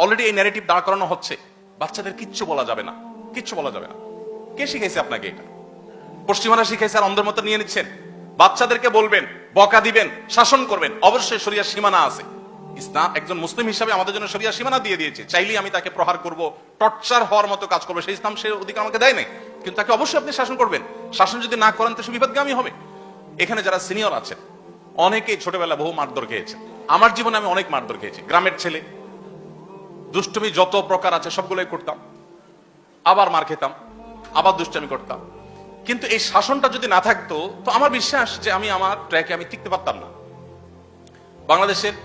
Already এই narrative দাঁড় করানো হচ্ছে, বাচ্চাদের কিচ্ছু বলা যাবে না, কিচ্ছু বলা যাবে না। কে শিখাইছে আপনাকে এটা? পশ্চিমারা শিখাইছে আর অন্ধের মতো নিয়ে নিচ্ছেন। বাচ্চাদেরকে বলবেন, বকা দিবেন, শাসন করবেন। অবশ্যই শরিয়ার সীমানা আছে। ইসলাম একজন মুসলিম হিসাবে আমাদের জন্য শরিয়ার সীমানা দিয়ে দিয়েছে। চাইলেই আমি তাকে প্রহার করব, টর্চার হওয়ার মতো কাজ করবো, সেই ইসলাম সে অধিকার আমাকে দেয় নাই। কিন্তু তাকে অবশ্যই আপনি শাসন করবেন। শাসন যদি না করেন তো সে বিপদগামী হবে। এখানে যারা সিনিয়র আছেন অনেকেই ছোটবেলা বহু মারধর খেয়েছেন। আমার জীবনে আমি অনেক মারধর খেয়েছি। গ্রামের ছেলে, দুষ্টুমি যত প্রকার আছে সবগুলোই করতাম, আবার মার খেতাম, আবার দুষ্টামি করতাম। কিন্তু এই শাসনটা যদি না থাকতো তো আমার বিশ্বাস যে আমি আমার ট্র্যাকে আমি টিকতে পারতাম না। বাংলাদেশের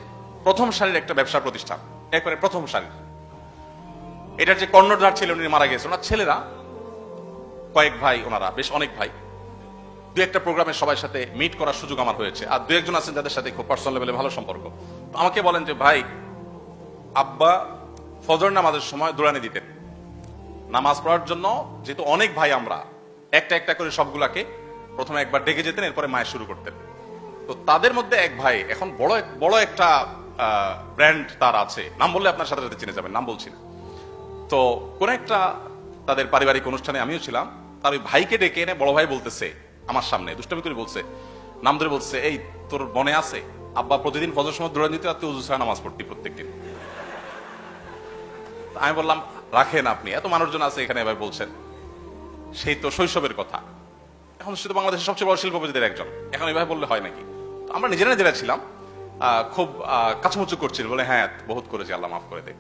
প্রথম সারির একটা ব্যবসা প্রতিষ্ঠান, একবারে প্রথম সারির, এটার যে কর্ণধার ছিল উনি মারা গেছেন। ওনার ছেলেরা কয়েক ভাই, ওনারা বেশ অনেক ভাই। দু একটা প্রোগ্রামে সবার সাথে মিট করার সুযোগ আমার হয়েছে। আর দু একজন আছেন যাদের সাথে খুব পার্সোনাল লেভেলে ভালো সম্পর্ক। তো আমাকে বলেন যে ভাই, আব্বা ফজর নামাজের সময় দৌড়ানি দিতেন নামাজ পড়ার জন্য। যেহেতু অনেক ভাই আমরা, একটা একটা করে সবগুলাকে প্রথমে একবার ডেকে যেতেন, এরপরে মায়ের শুরু করতেন। তো তাদের মধ্যে এক ভাই এখন বড় একটা ব্র্যান্ড তার আছে, নাম বললে আপনার সাথে সাথে চিনে যাবেন, নাম বলছি না। তো কোন একটা তাদের পারিবারিক অনুষ্ঠানে আমিও ছিলাম। তার ওই ভাইকে ডেকে এনে বড় ভাই বলতেছে আমার সামনে, দুষ্টামি করে বলছে, নাম ধরে বলছে, এই তোর মনে আছে আব্বা প্রতিদিন ফজর সময় দৌড়ানি দিতে, আর তুই ওযু ছাড়া নামাজ পড়তি প্রত্যেকদিন। আমি বললাম, রাখেন আপনি, এত মানুষজন আছে এখানে এবার বলছেন, সেই তো শৈশবের কথা। এখন সে তো বাংলাদেশের সবচেয়ে বড় শিল্পপতিদের একজন, এখন এভাবে বললে হয় নাকি? তো আমরা নিজেরা ছিলাম, খুব কাছামুচু করছিল, বলে হ্যাঁ বহুত করেছি, আল্লাহ মাফ করে দেখ।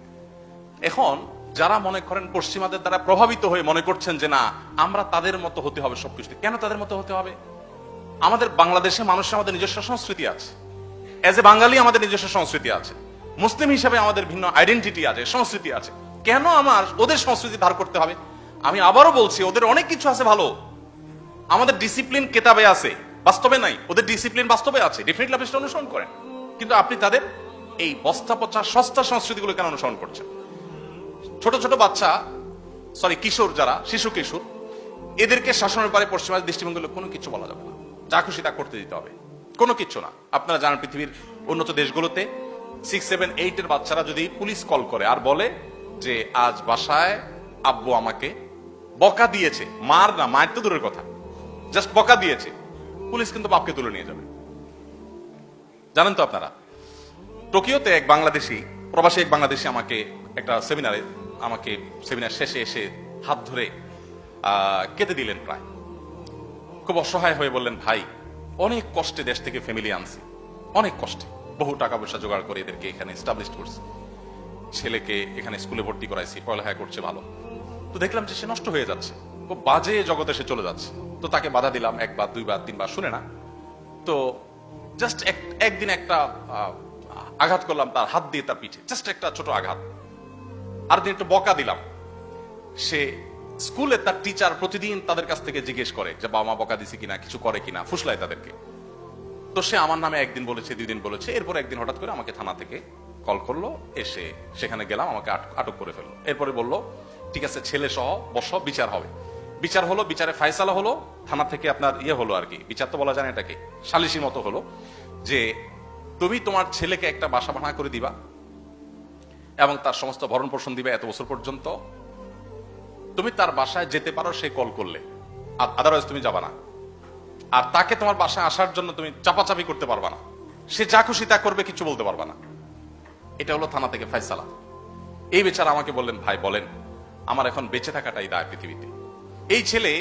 এখন যারা মনে করেন পশ্চিমাদের দ্বারা প্রভাবিত হয়ে মনে করছেন যে না আমরা তাদের মতো হতে হবে সবকিছু, কেন তাদের মতো হতে হবে? আমাদের বাংলাদেশে মানুষের আমাদের নিজস্ব সংস্কৃতি আছে। এজ এ বাঙালি আমাদের নিজস্ব সংস্কৃতি আছে। মুসলিম হিসেবে আমাদের ভিন্ন আইডেন্টিটি আছে, সংস্কৃতি আছে। কেন আমার ওদের সংস্কৃতি ধার করতে হবে? আমি আবারও বলছি, ওদের অনেক কিছু আছে ভালো। আমাদের ডিসিপ্লিন কেতাবে আছে, বাস্তবে নাই। ওদের ডিসিপ্লিন বাস্তবে আছে, ডেফিনেটলি আপনি সেটা অনুসরণ করেন। কিন্তু আপনি তাদের এই বস্তা পচা সস্তা সংস্কৃতিগুলো কেন অনুসরণ করছেন? ছোট ছোট বাচ্চা, কিশোর, যারা শিশু কিশোর, এদেরকে শাসনের পারে পশ্চিমা দৃষ্টিভঙ্গিগুলো কোনো কিছু বলা যাবে না, যা খুশি তা করতে দিতে হবে, কোনো কিছু না। আপনারা জানেন পৃথিবীর উন্নত দেশগুলোতে 6, 7, 8 এর বাচ্চারা যদি পুলিশ কল করে আর বলে যে আজ বাসায় আব্বু আমাকে বকা দিয়েছে, মার না, মায়ের তো দূরের কথা, জাস্ট বকা দিয়েছে, পুলিশ কিন্তু বাপকে তুলে নিয়ে যাবে। জানেন তো আপনারা, টোকিওতে এক বাংলাদেশি, প্রবাসী এক বাংলাদেশি আমাকে একটা সেমিনার শেষে এসে হাত ধরে কেঁদে দিলেন প্রায়। খুব অসহায় হয়ে বললেন, ভাই অনেক কষ্টে দেশ থেকে ফ্যামিলি আনছি, অনেক কষ্টে, বহু টাকা পয়সা জোগাড় করে এদেরকে এখানে এস্টাবলিশ করছি, ছেলেকে এখানে স্কুলে ভর্তি করাইছি, পড়ালেখা করছে ভালো। তো দেখলাম যে সে নষ্ট হয়ে যাচ্ছে, খুব বাজে জগতে সে চলে যাচ্ছে। তো তাকে বাধা দিলাম, একবার, দুইবার, তিনবার, শুনে না। তো জাস্ট একদিন একটা আঘাত করলাম তার হাত দিয়ে, তার পিঠে জাস্ট একটা ছোট আঘাত। আর দিন একটু বকা দিলাম। সে স্কুলে তার টিচার প্রতিদিন তাদের কাছ থেকে জিজ্ঞেস করে যে বাবা মা বকা দিছে কিনা, কিছু করে কিনা, ফুসলায় তাদেরকে। তো সে আমার নামে একদিন বলেছে, 2 দিন বলেছে। এরপর একদিন হঠাৎ করে আমাকে থানা থেকে কল করলো, এসে সেখানে গেলাম, আমাকে আটক করে ফেললো। এরপরে বলল, ঠিক আছে ছেলে সহ বসো, বিচার হবে। বিচার হলো, বিচারে ফায়সালা হলো, থানা থেকে আপনার হলো আর কি, বিচার তো বলা যায় না এটাকে, সালিশির মতো হলো, যে তুমি তোমার ছেলেকে একটা বাসা ভাড়া করে দিবা এবং তার সমস্ত ভরণ পোষণ দিবে এত বছর পর্যন্ত। তুমি তার বাসায় যেতে পারো সে কল করলে, আদারওয়াইজ তুমি যাবা না। আর তাকে তোমার বাসায় আসার জন্য তুমি চাপাচাপি করতে পারবা না, সে যা খুশি তা করবে, কিছু বলতে পারবা না। এটা হলো থানা থেকে ফায়সালা। এই বেচারা আমাকে বললেন, ভাই বলেন আমার এখন বেঁচে থাকাটাই দায় পৃথিবীতে। এই ছেলে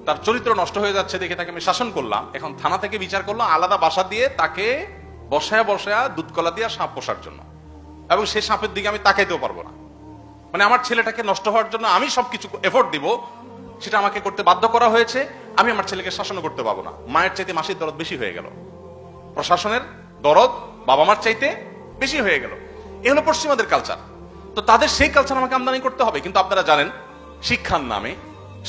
তার চরিত্র নষ্ট হয়ে যাচ্ছে দেখে তাকে আমি শাসন করলাম, এখন থানা থেকে বিচার করলাম আলাদা বাসা দিয়ে তাকে বসায়া দুধ কলা দিয়ে সাপ পোষার জন্য, এবং সেই সাপের দিকে আমি তাকাইতেও পারবো না। মানে আমার ছেলেটাকে নষ্ট হওয়ার জন্য আমি সবকিছু এফোর্ট দিব, সেটা আমাকে করতে বাধ্য করা হয়েছে। আমি আমার ছেলেকে শাসনও করতে পারবো না। মায়ের চাইতে মাসির দরদ বেশি হয়ে গেল, প্রশাসনের দরদ বাবা মার চাইতে বেশি হয়ে গেল। এ হলো পশ্চিমাদের কালচার। তো তাদের সেই কালচার আমাকে আমদানি করতে হবে। কিন্তু আপনারা জানেন, শিক্ষার নামে,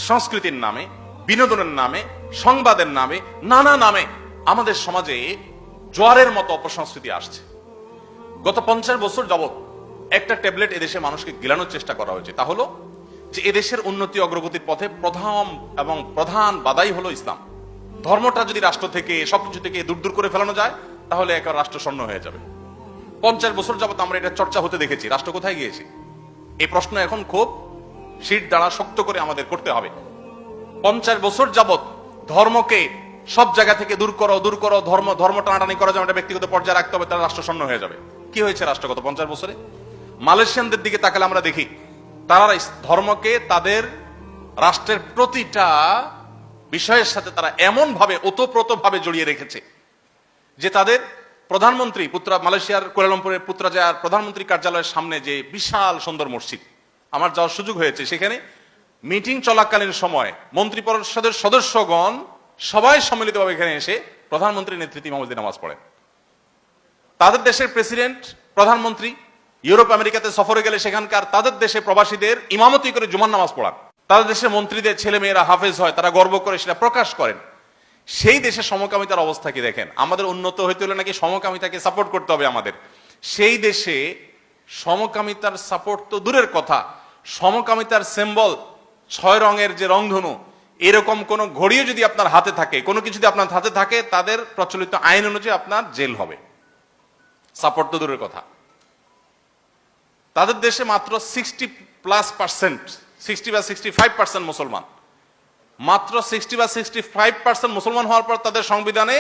সংস্কৃতির নামে, বিনোদনের নামে, সংবাদের নামে, নানা নামে আমাদের সমাজে জোয়ারের মতো অপসংস্কৃতি আসছে। গত 50 বছর যাবৎ একটা ট্যাবলেট এদেশে মানুষকে গিলানোর চেষ্টা করা হয়েছে, তা হলো যে এদেশের উন্নতি অগ্রগতির পথে প্রধান বাধাই হলো ইসলাম। ধর্মটা যদি রাষ্ট্র থেকে, সবকিছু থেকে দূর দূর করে ফেলানো যায়, তাহলে একটা রাষ্ট্র শূন্য হয়ে যাবে। 50 বছর যাবত আমরা এটা চর্চা হতে দেখেছি, রাষ্ট্র কোথায় গিয়েছে? এই প্রশ্ন এখন খুব শীত দ্বারা শক্ত করে আমাদের করতে হবে। 50 বছর যাবত ধর্মকে সব জায়গা থেকে দূর করো, ধর্ম টানাটানি করা যাবে, ব্যক্তিগত পর্যায়ে রাখতে হবে, তারা রাষ্ট্র শূন্য হয়ে যাবে। কি হয়েছে রাষ্ট্র গত 50 বছরে? মালয়েশিয়ানদের দিকে তাকালে আমরা দেখি তারা ধর্মকে তাদের রাষ্ট্রের প্রতিটা বিষয়ের সাথে তারা এমন ভাবে ওতপ্রোত ভাবে জড়িয়ে রেখেছে যে তাদের প্রধানমন্ত্রী মালয়েশিয়ার কুয়ালালামপুরের পুত্রাজায়ার প্রধানমন্ত্রী কার্যালয়ের সামনে যে বিশাল সুন্দর মসজিদ, আমার যাওয়ার সুযোগ হয়েছে, সেখানে মিটিং চলাকালীন সময় মন্ত্রী পরিষদের সদস্যগণ সবাই সম্মিলিতভাবে এখানে এসে প্রধানমন্ত্রীর নেতৃত্বে ইমামতি নামাজ পড়েন। তাদের দেশের প্রেসিডেন্ট, প্রধানমন্ত্রী ইউরোপ আমেরিকাতে সফরে গেলে সেখানকার তাদের দেশে প্রবাসীদের ইমামতি করে জুমার নামাজ পড়ান। তাদের দেশের মন্ত্রীদের ছেলে মেয়েরা হাফেজ হয়, তারা গর্ব করে সেটা প্রকাশ করেন। সেই দেশে সমকামিতার অবস্থা কি দেখেন। আমাদের উন্নত হইতে হলে নাকি সমকামিতাকে সাপোর্ট করতে হবে আমাদের। সেই দেশে সমকামিতার সাপোর্ট তো দূরের কথা, সমকামিতার সিম্বল 6 রঙের যে রংধনু, এরকম কোন ঘড়িও যদি আপনার হাতে থাকে, কোনো কিছু যদি আপনার হাতে থাকে, তাদের প্রচলিত আইন অনুযায়ী আপনার জেল হবে। সাপোর্ট তো দূরের কথা। তাদের দেশে মাত্র 60 বা 65% মুসলমান, মাত্র 60 বা 65% মুসলমান হওয়ার পর তাদের সংবিধানে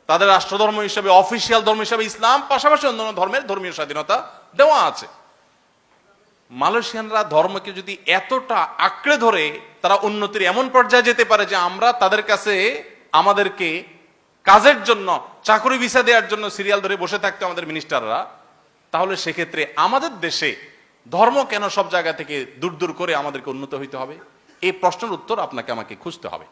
তাদের রাষ্ট্রধর্ম হিসেবে, অফিসিয়াল ধর্ম হিসেবে ইসলাম, পাশাপাশি অন্যান্য ধর্মের ধর্মীয় স্বাধীনতা দেওয়া আছে। মালয়েশিয়ানরা ধর্মকে যদি এতটা আঁকড়ে ধরে তারা উন্নতির এমন পর্যায়ে যেতে পারে যে আমরা তাদের কাছে আমাদেরকে কাজের জন্য, চাকরি ভিসা দেওয়ার জন্য সিরিয়াল ধরে বসে থাকতে আমাদের মিনিস্টাররা, তাহলে সেক্ষেত্রে আমাদের দেশে ধর্ম কেন সব জায়গা থেকে দূর দূর করে আমাদেরকে উন্নত হইতে হবে? এই প্রশ্নের উত্তর আপনাকে আমাকে খুঁজতে হবে।